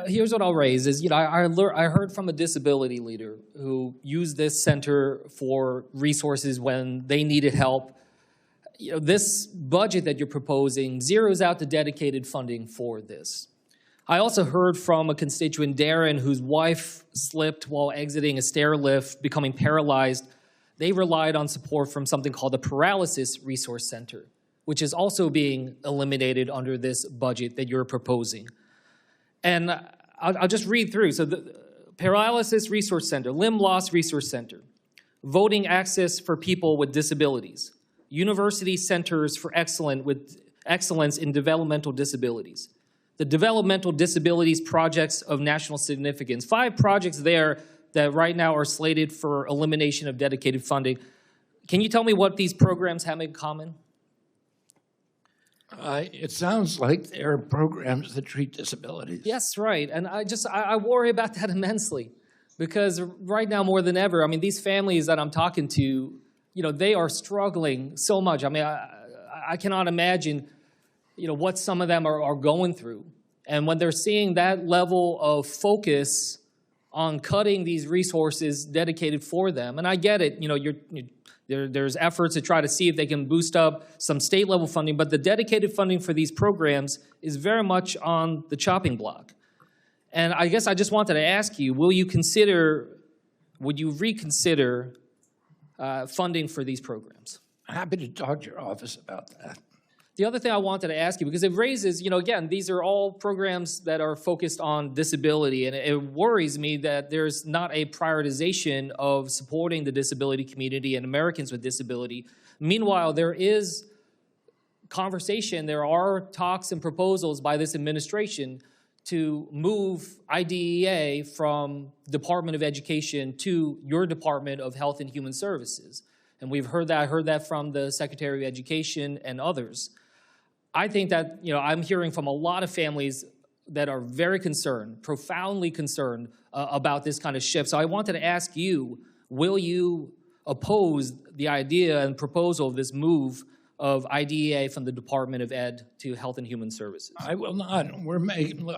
here's what I'll raise is, I heard from a disability leader who used this center for resources when they needed help. This budget that you're proposing zeroes out the dedicated funding for this. I also heard from a constituent, Darren, whose wife slipped while exiting a stair lift, becoming paralyzed. They relied on support from something called the Paralysis Resource Center, which is also being eliminated under this budget that you're proposing. And I'll just read through. So the Paralysis Resource Center, Limb Loss Resource Center, Voting Access for People with Disabilities, University Centers for Excellence in Developmental Disabilities, the Developmental Disabilities Projects of National Significance. 5 projects there that right now are slated for elimination of dedicated funding. Can you tell me what these programs have in common? It sounds like they're programs that treat disabilities. Yes, right. And I worry about that immensely, because right now more than ever, I mean, these families that I'm talking to, they are struggling so much. I mean, I cannot imagine, what some of them are going through. And when they're seeing that level of focus on cutting these resources dedicated for them, and I get it, there's efforts to try to see if they can boost up some state-level funding, but the dedicated funding for these programs is very much on the chopping block. And I guess I just wanted to ask you, would you reconsider funding for these programs? Happy to talk to your office about that. The other thing I wanted to ask you, because it raises, again, these are all programs that are focused on disability, and it worries me that there's not a prioritization of supporting the disability community and Americans with disability. Meanwhile, there is conversation, there are talks and proposals by this administration to move IDEA from Department of Education to your Department of Health and Human Services. And we've heard that. I heard that from the Secretary of Education and others. I think that, I'm hearing from a lot of families that are very concerned, profoundly concerned about this kind of shift. So I wanted to ask you, will you oppose the idea and proposal of this move of IDEA from the Department of Ed to Health and Human Services? I will not.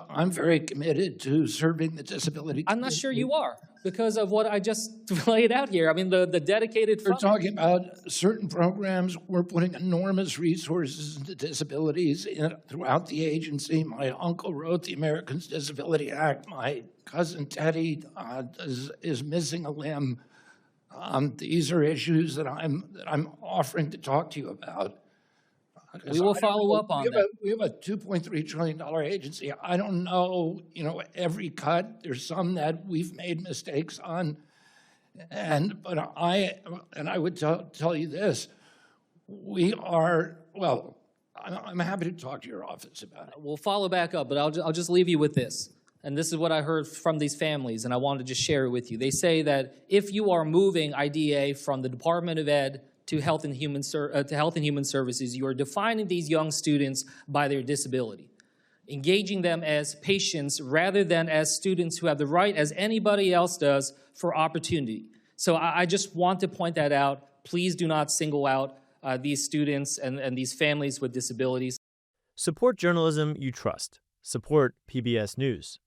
I'm very committed to serving the disability community. I'm not sure you are, because of what I just laid out here. I mean, the dedicated We're funding. talking about certain programs. We're putting enormous resources into disabilities throughout the agency. My uncle wrote the Americans with Disabilities Act. My cousin Teddy is missing a limb. These are issues that I'm offering to talk to you about. We will follow up on that. We have a $2.3 trillion agency. I don't know, every cut. There's some that we've made mistakes on. But I would tell you this. I'm happy to talk to your office about it. We'll follow back up, but I'll just leave you with this. And this is what I heard from these families, and I wanted to just share it with you. They say that if you are moving IDEA from the Department of Ed to Health and Human Services, you are defining these young students by their disability, engaging them as patients rather than as students who have the right, as anybody else does, for opportunity. So I just want to point that out. Please do not single out these students and these families with disabilities. Support journalism you trust. Support PBS News.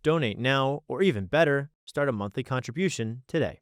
Donate now, or even better, start a monthly contribution today.